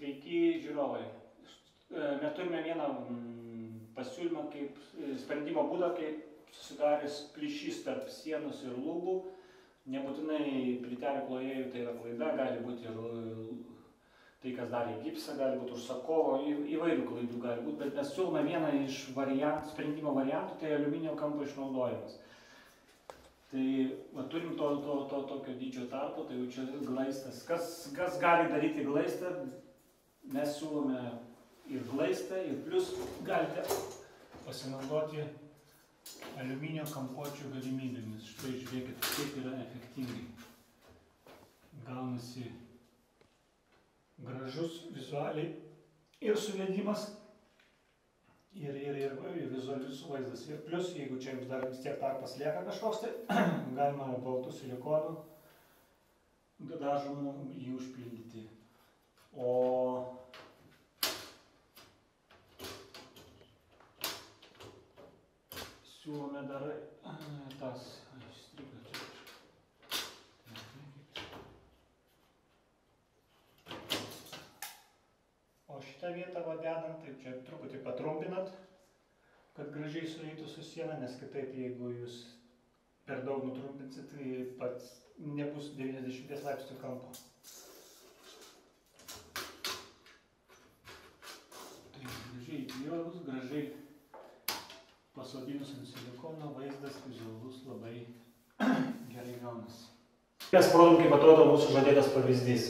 Sveiki žiūrovai. Mes turime vieną pasiūlymą kaip sprendimo būdą, kaip susidaręs plyšys tarp sienos ir lubų. Nebūtinai plytelių klojėjų tai yra klaida, gali būti ir tai, kas darė gipsą, gali būti užsakovo, įvairių klaidų gali būti, bet mes siūlome vieną iš sprendimo variantų, tai aliuminio kampo išnaudojimas. Tai turim tokio dydžio tarpo, tai jau čia glaistas. Kas gali daryti glaistą, mes siūlome ir glaistą, ir plus galite pasinaudoti aliuminio kampuočių galimybėmis. Štai žiūrėkit, kaip yra efektingai. Gaunasi gražus vizualiai ir suvedimas, ir vizualius vaizdas. Ir plus, jeigu čia jums dar vis tiek tarpas lieka kažkoks, tai galima baltų silikonų dažomų jį užpildyti. O siūlome dar tas striklą čia. O šitą vietą dedant, tai čia truputį patrumpinat, kad gražiai sueitų su siena, nes kitaip, jeigu jūs per daug nutrumpinsit, tai pats nebus 90 laipsnių kampo. Tai gražiai įklijovus, gražiai pasodinus ant silikono, vaizdas vizualus labai gerai gaunasi. Mes parodom, kaip atrodo mūsų žadėtas pavyzdys.